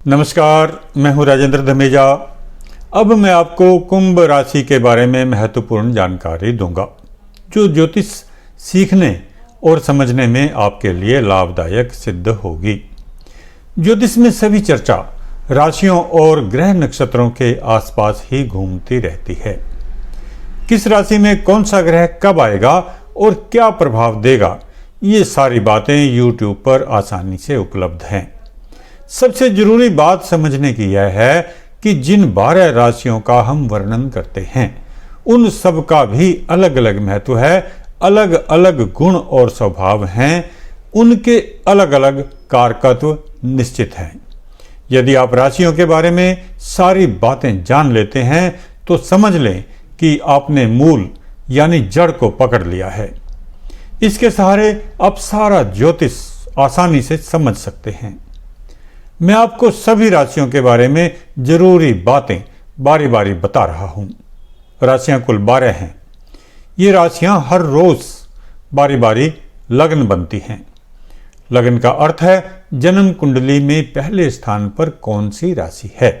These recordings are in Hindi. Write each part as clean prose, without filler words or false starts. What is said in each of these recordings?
नमस्कार, मैं हूं राजेंद्र धमेजा। अब मैं आपको कुंभ राशि के बारे में महत्वपूर्ण जानकारी दूंगा जो ज्योतिष सीखने और समझने में आपके लिए लाभदायक सिद्ध होगी। ज्योतिष में सभी चर्चा राशियों और ग्रह नक्षत्रों के आसपास ही घूमती रहती है। किस राशि में कौन सा ग्रह कब आएगा और क्या प्रभाव देगा, ये सारी बातें YouTube पर आसानी से उपलब्ध हैं। सबसे जरूरी बात समझने की यह है कि जिन 12 राशियों का हम वर्णन करते हैं उन सब का भी अलग अलग महत्व है, अलग अलग गुण और स्वभाव हैं, उनके अलग अलग कारकत्व निश्चित हैं। यदि आप राशियों के बारे में सारी बातें जान लेते हैं तो समझ लें कि आपने मूल यानी जड़ को पकड़ लिया है। इसके सहारे आप सारा ज्योतिष आसानी से समझ सकते हैं। मैं आपको सभी राशियों के बारे में जरूरी बातें बारी बारी बता रहा हूं। राशियां कुल 12 हैं। ये राशियां हर रोज बारी बारी लग्न बनती हैं। लग्न का अर्थ है जन्म कुंडली में पहले स्थान पर कौन सी राशि है।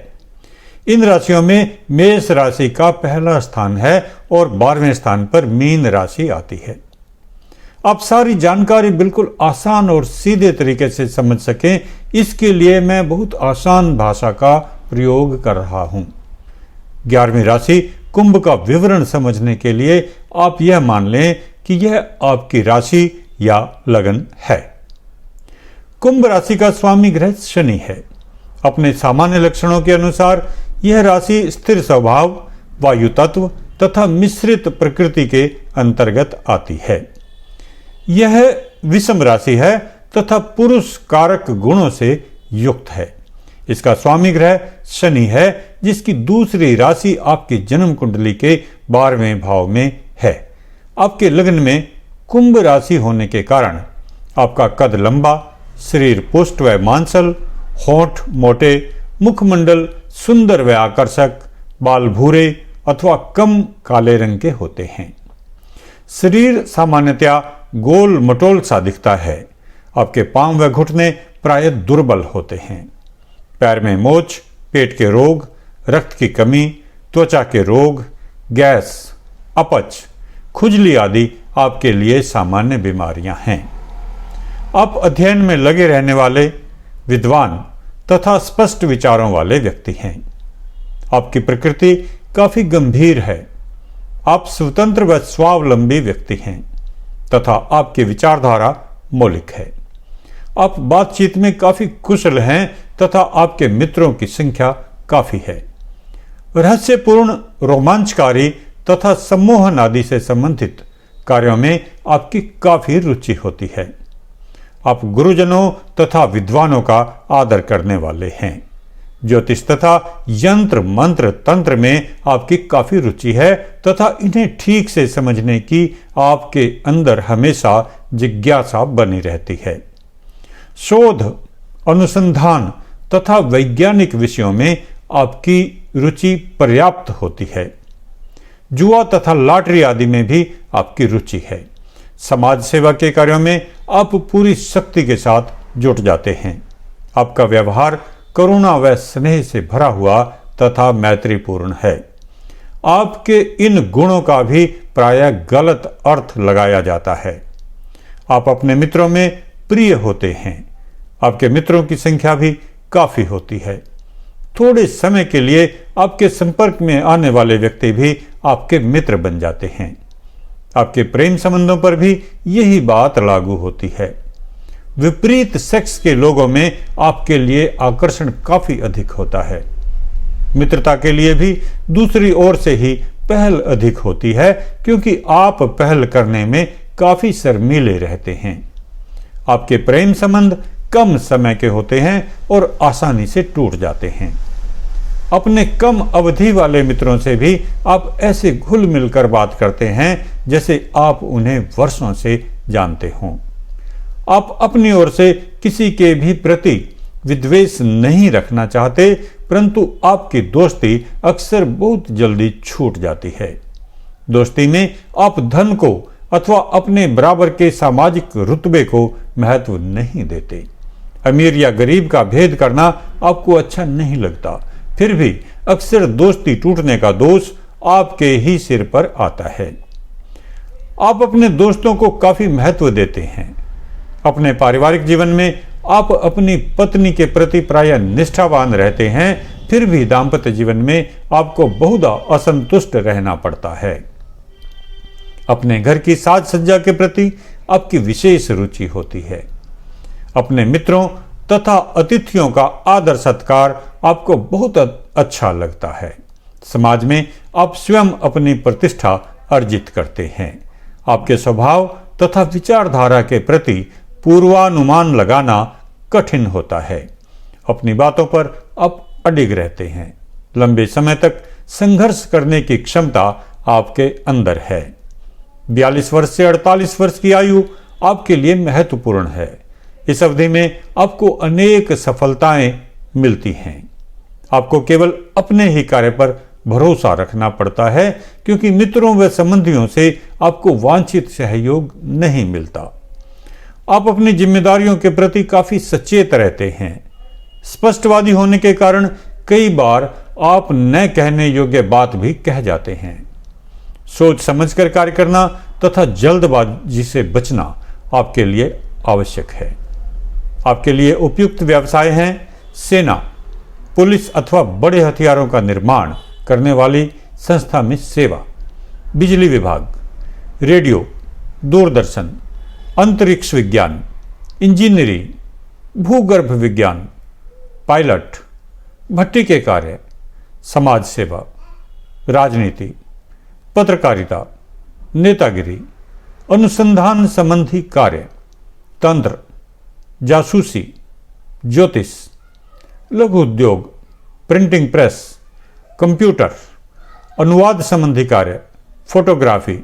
इन राशियों में मेष राशि का पहला स्थान है और 12वें स्थान पर मीन राशि आती है। आप सारी जानकारी बिल्कुल आसान और सीधे तरीके से समझ सकें, इसके लिए मैं बहुत आसान भाषा का प्रयोग कर रहा हूं। 11वीं राशि कुंभ का विवरण समझने के लिए आप यह मान लें कि यह आपकी राशि या लगन है। कुंभ राशि का स्वामी ग्रह शनि है। अपने सामान्य लक्षणों के अनुसार यह राशि स्थिर स्वभाव, वायु तत्व तथा मिश्रित प्रकृति के अंतर्गत आती है। यह विषम राशि है तथा पुरुष कारक गुणों से युक्त है। इसका स्वामी ग्रह शनि है, जिसकी दूसरी राशि आपकी जन्म कुंडली के 12वें भाव में है। आपके लग्न में कुंभ राशि होने के कारण आपका कद लंबा, शरीर पुष्ट व मांसल, होंठ मोटे, मुखमंडल सुंदर व आकर्षक, बाल भूरे अथवा कम काले रंग के होते हैं। शरीर सामान्यतया गोल मटोल सा दिखता है। आपके पांव व घुटने प्राय दुर्बल होते हैं। पैर में मोच, पेट के रोग, रक्त की कमी, त्वचा के रोग, गैस, अपच, खुजली आदि आपके लिए सामान्य बीमारियां हैं। आप अध्ययन में लगे रहने वाले, विद्वान तथा स्पष्ट विचारों वाले व्यक्ति हैं। आपकी प्रकृति काफी गंभीर है। आप स्वतंत्र व स्वावलंबी व्यक्ति हैं तथा आपकी विचारधारा मौलिक है। आप बातचीत में काफी कुशल हैं तथा आपके मित्रों की संख्या काफी है। रहस्यपूर्ण, रोमांचकारी तथा सम्मोहन आदि से संबंधित कार्यों में आपकी काफी रुचि होती है। आप गुरुजनों तथा विद्वानों का आदर करने वाले हैं। ज्योतिष तथा यंत्र मंत्र तंत्र में आपकी काफी रुचि है तथा इन्हें ठीक से समझने की आपके अंदर हमेशा जिज्ञासा बनी रहती है। शोध, अनुसंधान तथा वैज्ञानिक विषयों में आपकी रुचि पर्याप्त होती है। जुआ तथा लॉटरी आदि में भी आपकी रुचि है। समाज सेवा के कार्यों में आप पूरी शक्ति के साथ जुट जाते हैं। आपका व्यवहार करुणा व स्नेह से भरा हुआ तथा मैत्रीपूर्ण है। आपके इन गुणों का भी प्रायः गलत अर्थ लगाया जाता है। आप अपने मित्रों में प्रिय होते हैं। आपके मित्रों की संख्या भी काफी होती है। थोड़े समय के लिए आपके संपर्क में आने वाले व्यक्ति भी आपके मित्र बन जाते हैं। आपके प्रेम संबंधों पर भी यही बात लागू होती है। विपरीत सेक्स के लोगों में आपके लिए आकर्षण काफी अधिक होता है। मित्रता के लिए भी दूसरी ओर से ही पहल अधिक होती है, क्योंकि आप पहल करने में काफी शर्मीले रहते हैं। आपके प्रेम संबंध कम समय के होते हैं और आसानी से टूट जाते हैं। अपने कम अवधि वाले मित्रों से भी आप ऐसे घुल मिलकर बात करते हैं जैसे आप उन्हें वर्षों से जानते हों। आप अपनी ओर से किसी के भी प्रति विद्वेष नहीं रखना चाहते, परंतु आपकी दोस्ती अक्सर बहुत जल्दी छूट जाती है। दोस्ती में आप धन को अथवा अपने बराबर के सामाजिक रुतबे को महत्व नहीं देते। अमीर या गरीब का भेद करना आपको अच्छा नहीं लगता, फिर भी अक्सर दोस्ती टूटने का दोष आपके ही सिर पर आता है। आप अपने दोस्तों को काफी महत्व देते हैं। अपने पारिवारिक जीवन में आप अपनी पत्नी के प्रति प्रायः निष्ठावान रहते हैं, फिर भी दाम्पत्य जीवन में आपको बहुधा असंतुष्ट रहना पड़ता है। अपने घर की साज सज्जा के प्रति आपकी विशेष रुचि होती है। अपने मित्रों तथा अतिथियों का आदर सत्कार आपको बहुत अच्छा लगता है। समाज में आप स्वयं अपनी प्रतिष्ठा अर्जित करते हैं। आपके स्वभाव तथा विचारधारा के प्रति पूर्वानुमान लगाना कठिन होता है। अपनी बातों पर आप अडिग रहते हैं। लंबे समय तक संघर्ष करने की क्षमता आपके अंदर है। 42 वर्ष से 48 वर्ष की आयु आपके लिए महत्वपूर्ण है। इस अवधि में आपको अनेक सफलताएं मिलती हैं। आपको केवल अपने ही कार्य पर भरोसा रखना पड़ता है, क्योंकि मित्रों व संबंधियों से आपको वांछित सहयोग नहीं मिलता। आप अपनी जिम्मेदारियों के प्रति काफी सचेत रहते हैं। स्पष्टवादी होने के कारण कई बार आप न कहने योग्य बात भी कह जाते हैं। सोच समझकर कार्य करना तथा जल्दबाजी से बचना आपके लिए आवश्यक है। आपके लिए उपयुक्त व्यवसाय हैं सेना, पुलिस अथवा बड़े हथियारों का निर्माण करने वाली संस्था में सेवा, बिजली विभाग, रेडियो, दूरदर्शन, अंतरिक्ष विज्ञान, इंजीनियरिंग, भूगर्भ विज्ञान, पायलट, भट्टी के कार्य, समाज सेवा, राजनीति, पत्रकारिता, नेतागिरी, अनुसंधान संबंधी कार्य, तंत्र, जासूसी, ज्योतिष, लघु उद्योग, प्रिंटिंग प्रेस, कंप्यूटर, अनुवाद संबंधी कार्य, फोटोग्राफी,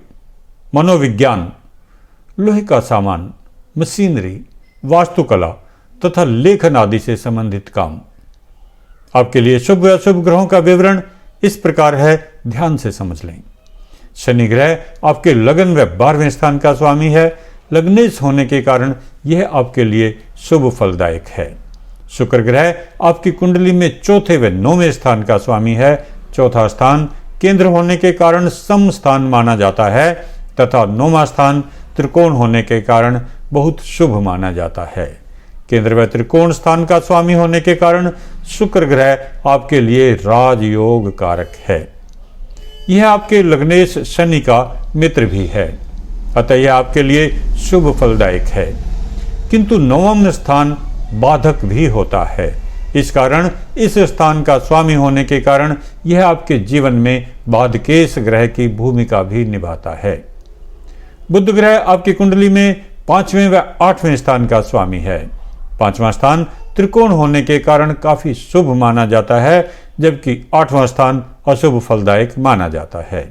मनोविज्ञान, लोहे का सामान, मशीनरी, वास्तुकला तथा लेखन आदि से संबंधित काम। आपके लिए शुभ व अशुभ ग्रहों का विवरण इस प्रकार है, ध्यान से समझ लें। शनि ग्रह आपके लगन व 12वें स्थान का स्वामी है। लग्नेश होने के कारण यह आपके लिए शुभ फलदायक है। शुक्र ग्रह आपकी कुंडली में चौथे व 9वें स्थान का स्वामी है। चौथा स्थान केंद्र होने के कारण सम स्थान माना जाता है तथा 9वां स्थान त्रिकोण होने के कारण बहुत शुभ माना जाता है। केंद्र व त्रिकोण स्थान का स्वामी होने के कारण शुक्र ग्रह आपके लिए राजयोग कारक है। यह आपके लग्नेश शनि का मित्र भी है, अतः यह आपके लिए शुभ फलदायक है। किंतु 9वां स्थान बाधक भी होता है। इस कारण इस स्थान का स्वामी होने के कारण यह आपके जीवन में बाधकेश ग्रह की भूमिका भी निभाता है। बुध ग्रह आपकी कुंडली में 5वें व 8वें स्थान का स्वामी है। 5वां स्थान त्रिकोण होने के कारण काफी शुभ माना जाता है, जबकि 8वां स्थान अशुभ फलदायक माना जाता है।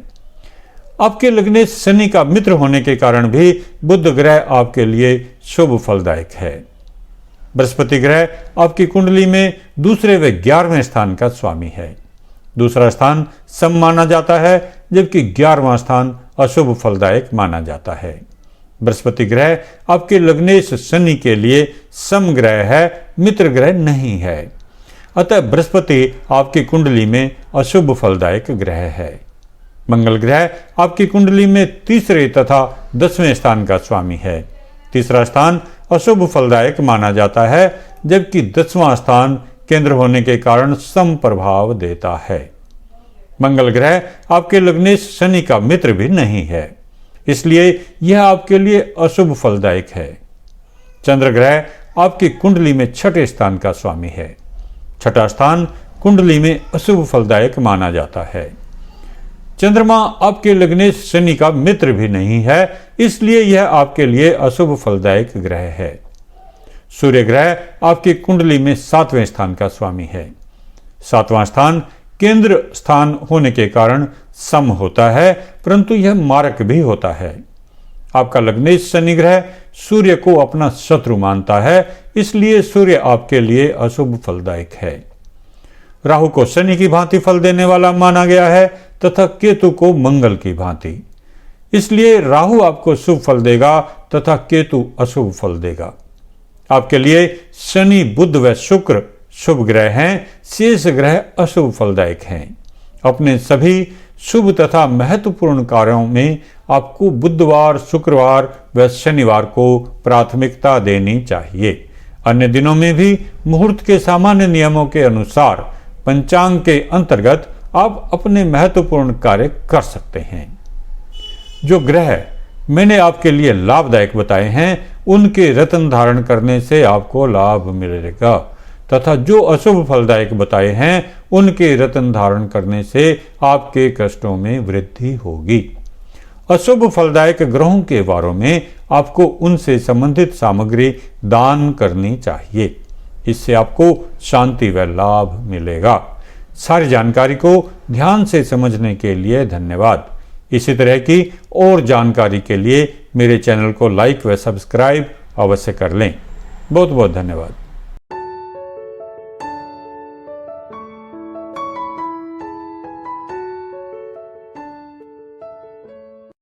आपके लग्नेश शनि का मित्र होने के कारण भी बुध ग्रह आपके लिए शुभ फलदायक है। बृहस्पति ग्रह आपकी कुंडली में दूसरे व 11वें स्थान का स्वामी है। दूसरा स्थान सम माना जाता है, जबकि 11वां स्थान अशुभ फलदायक माना जाता है। बृहस्पति ग्रह आपके लग्नेश शनि के लिए सम ग्रह है, मित्र ग्रह नहीं है। अतः बृहस्पति आपकी कुंडली में अशुभ फलदायक ग्रह है। मंगल ग्रह आपकी कुंडली में तीसरे तथा 10वें स्थान का स्वामी है। तीसरा स्थान अशुभ फलदायक माना जाता है, जबकि 10वां स्थान केंद्र होने के कारण सम प्रभाव देता है। मंगल ग्रह आपके लग्नेश शनि का मित्र भी नहीं है, इसलिए यह आपके लिए अशुभ फलदायक है। चंद्र ग्रह आपकी कुंडली में 6ठे स्थान का स्वामी है। 6ठा स्थान कुंडली में अशुभ फलदायक माना जाता है। चंद्रमा आपके लग्नेश शनि का मित्र भी नहीं है, इसलिए यह आपके लिए अशुभ फलदायक ग्रह है। सूर्य ग्रह आपकी कुंडली में 7वें स्थान का स्वामी है। 7वां स्थान केंद्र स्थान होने के कारण सम होता है, परंतु यह मारक भी होता है। आपका लग्नेश शनि ग्रह सूर्य को अपना शत्रु मानता है, इसलिए सूर्य आपके लिए अशुभ फलदायक है। राहु को शनि की भांति फल देने वाला माना गया है तथा केतु को मंगल की भांति, इसलिए राहु आपको शुभ फल देगा तथा केतु अशुभ फल देगा। आपके लिए शनि, बुध व शुक्र शुभ ग्रह हैं, शेष ग्रह अशुभ फलदायक हैं। अपने सभी शुभ तथा महत्वपूर्ण कार्यों में आपको बुधवार, शुक्रवार व शनिवार को प्राथमिकता देनी चाहिए। अन्य दिनों में भी मुहूर्त के सामान्य नियमों के अनुसार पंचांग के अंतर्गत आप अपने महत्वपूर्ण कार्य कर सकते हैं। जो ग्रह मैंने आपके लिए लाभदायक बताए हैं उनके रत्न धारण करने से आपको लाभ मिलेगा तथा जो अशुभ फलदायक बताए हैं उनके रत्न धारण करने से आपके कष्टों में वृद्धि होगी। अशुभ फलदायक ग्रहों के बारों में आपको उनसे संबंधित सामग्री दान करनी चाहिए। इससे आपको शांति व लाभ मिलेगा। सारी जानकारी को ध्यान से समझने के लिए धन्यवाद। इसी तरह की और जानकारी के लिए मेरे चैनल को लाइक व सब्सक्राइब अवश्य कर लें। बहुत बहुत धन्यवाद।